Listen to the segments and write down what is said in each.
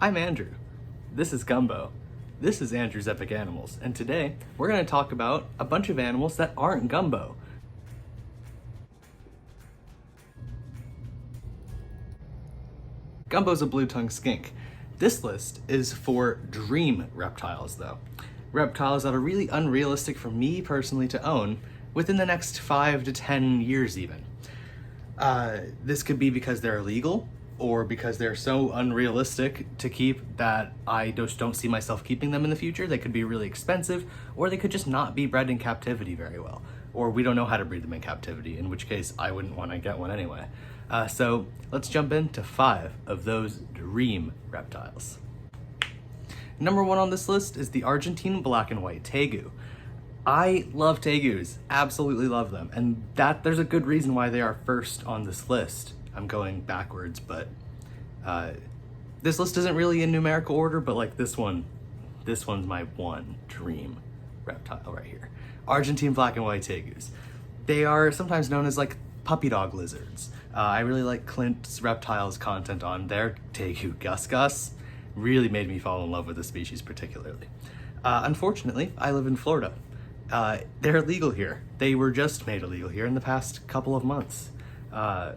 I'm Andrew. This is Gumbo. This is Andrew's Epic Animals, and today we're going to talk about a bunch of animals that aren't Gumbo. Gumbo's a blue-tongued skink. This list is for dream reptiles, though. Reptiles that are really unrealistic for me personally to own within the next 5 to 10 years even. This could be because they're illegal, or because they're so unrealistic to keep that I just don't see myself keeping them in the future. They could be really expensive, or they could just not be bred in captivity very well. Or we don't know how to breed them in captivity, in which case I wouldn't want to get one anyway. So let's jump into 5 of those dream reptiles. Number 1 on this list is the Argentine black and white Taegu. I love Taegus, absolutely love them, and there's a good reason why they are first on this list. I'm going backwards, but this list isn't really in numerical order, but like this one's my one dream reptile right here. Argentine black and white Taegus. They are sometimes known as like puppy dog lizards. I really like Clint's Reptiles content on their Taegu, Gus. Really made me fall in love with the species particularly. Unfortunately, I live in Florida. They're illegal here. They were just made illegal here in the past couple of months.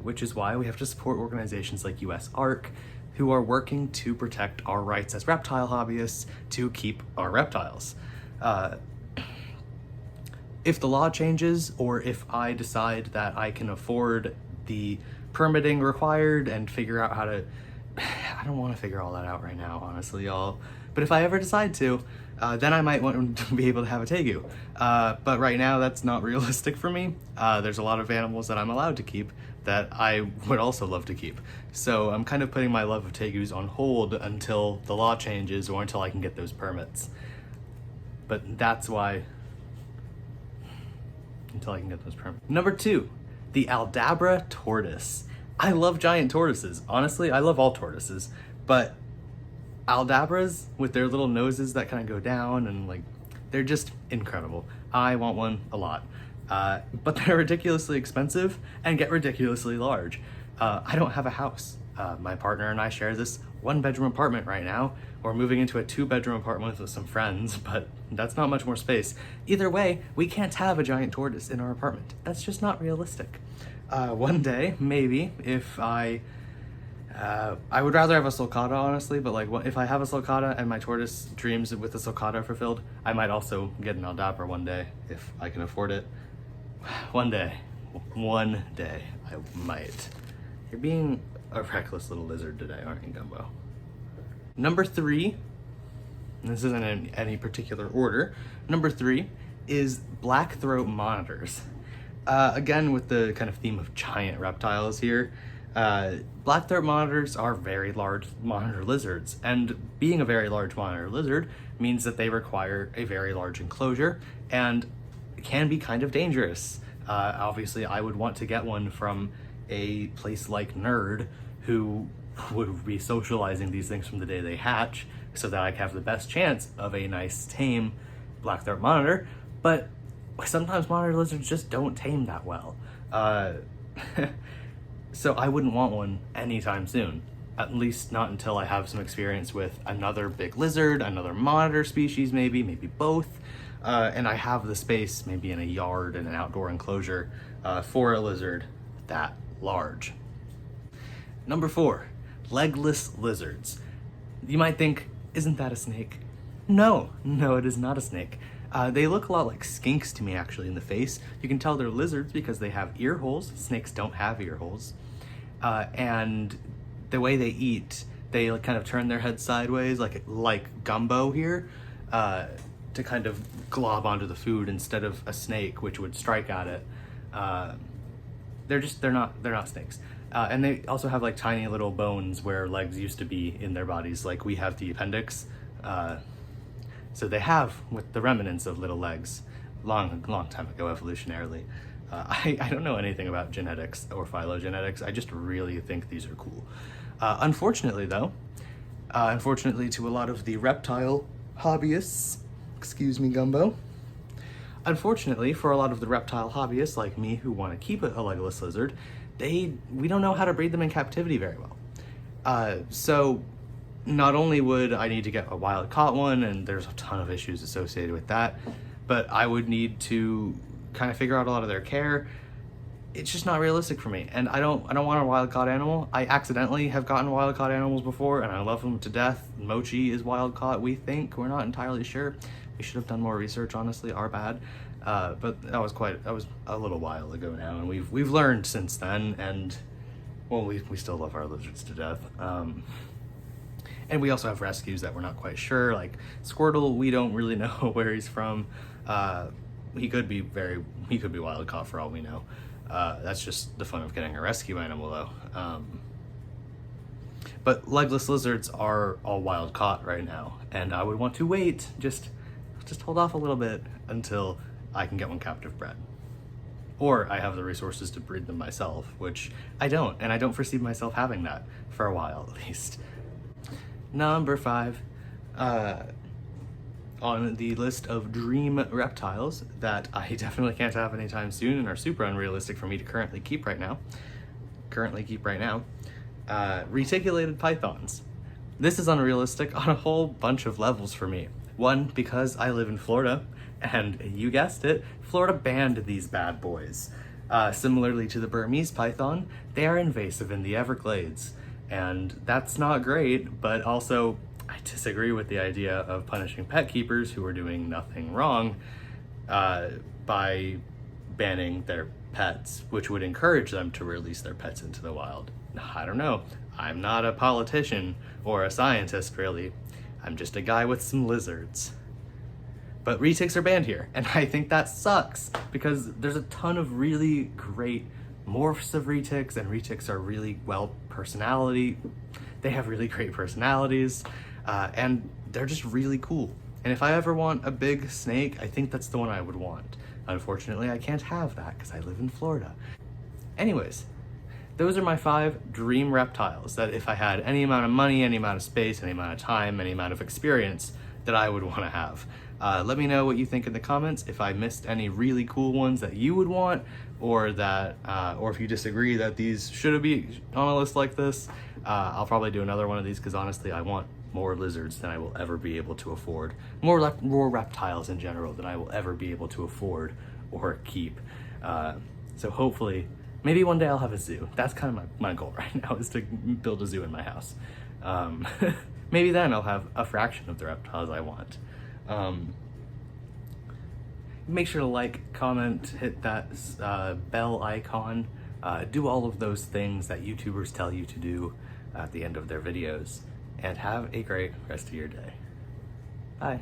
Which is why we have to support organizations like US ARC, who are working to protect our rights as reptile hobbyists to keep our reptiles. If the law changes, or if I decide that I can afford the permitting required and figure out how to, I don't want to figure all that out right now, honestly, y'all. But if I ever decide to, then I might want to be able to have a Taegu. But right now, that's not realistic for me. There's a lot of animals that I'm allowed to keep that I would also love to keep. So I'm kind of putting my love of Taegus on hold until the law changes or until I can get those permits. But that's why, until I can get those permits. Number 2, the Aldabra Tortoise. I love giant tortoises. Honestly, I love all tortoises, but Aldabras with their little noses that kind of go down and like, they're just incredible. I want one a lot. But they're ridiculously expensive and get ridiculously large. I don't have a house. My partner and I share this 1-bedroom apartment right now. We're moving into a 2-bedroom apartment with some friends, but that's not much more space. Either way, we can't have a giant tortoise in our apartment. That's just not realistic. One day, maybe, if I would rather have a sulcata, honestly, but like if I have a sulcata and my tortoise dreams with the sulcata fulfilled, I might also get an Aldabra one day if I can afford it. One day I might. You're being a reckless little lizard today, aren't you, Gumbo? Number 3, and this isn't in any particular order, number 3 is black throat monitors. Again, with the kind of theme of giant reptiles here, black throat monitors are very large monitor lizards, and being a very large monitor lizard means that they require a very large enclosure and can be kind of dangerous. Obviously, I would want to get one from a place like Nerd, who would be socializing these things from the day they hatch, so that I have the best chance of a nice, tame black throat monitor. But sometimes monitor lizards just don't tame that well. So I wouldn't want one anytime soon. At least not until I have some experience with another big lizard, another monitor species maybe both. And I have the space, maybe in a yard and an outdoor enclosure, for a lizard that large. Number 4, legless lizards. You might think, isn't that a snake? No, it is not a snake. They look a lot like skinks to me, actually, in the face. You can tell they're lizards because they have ear holes. Snakes don't have ear holes. And the way they eat, they kind of turn their head sideways, like Gumbo here, to kind of glob onto the food instead of a snake, which would strike at it. They're not snakes. And they also have like tiny little bones where legs used to be in their bodies, like we have the appendix. So they have with the remnants of little legs, long time ago evolutionarily. I don't know anything about genetics or phylogenetics. I just really think these are cool. Unfortunately though, unfortunately to a lot of the reptile hobbyists, excuse me, Gumbo. Unfortunately, for a lot of the reptile hobbyists like me who want to keep a legless lizard, we don't know how to breed them in captivity very well. So not only would I need to get a wild caught one, and there's a ton of issues associated with that, but I would need to kind of figure out a lot of their care. It's just not realistic for me, and I don't want a wild caught animal. I accidentally have gotten wild caught animals before, and I love them to death. Mochi is wild caught, we think. We're not entirely sure. We should have done more research, honestly. Our bad. But that was a little while ago now, and we've learned since then, and well, we still love our lizards to death. And we also have rescues that we're not quite sure. Like Squirtle, we don't really know where he's from. He could be wild caught for all we know. That's just the fun of getting a rescue animal, though. But legless lizards are all wild caught right now, and I would want to wait, just hold off a little bit until I can get one captive bred. Or I have the resources to breed them myself, which I don't, and I don't foresee myself having that for a while at least. Number 5, on the list of dream reptiles that I definitely can't have anytime soon and are super unrealistic for me to currently keep right now, reticulated pythons. This is unrealistic on a whole bunch of levels for me. One, because I live in Florida, and you guessed it, Florida banned these bad boys. Similarly to the Burmese python, they are invasive in the Everglades, and that's not great, but also I disagree with the idea of punishing pet keepers who are doing nothing wrong by banning their pets, which would encourage them to release their pets into the wild. I don't know. I'm not a politician or a scientist, really. I'm just a guy with some lizards. But retics are banned here, and I think that sucks because there's a ton of really great morphs of retics, and retics are really they have really great personalities, and they're just really cool. And if I ever want a big snake, I think that's the one I would want. Unfortunately, I can't have that because I live in Florida. Anyways, those are my 5 dream reptiles that if I had any amount of money, any amount of space, any amount of time, any amount of experience, that I would want to have. Let me know what you think in the comments, if I missed any really cool ones that you would want, or if you disagree that these should be on a list like this. I'll probably do another one of these because honestly I want more lizards than I will ever be able to afford. More reptiles in general than I will ever be able to afford or keep. So hopefully, maybe one day I'll have a zoo. That's kind of my goal right now, is to build a zoo in my house. Maybe then I'll have a fraction of the reptiles I want. Make sure to like, comment, hit that bell icon, do all of those things that YouTubers tell you to do at the end of their videos, and have a great rest of your day. Bye.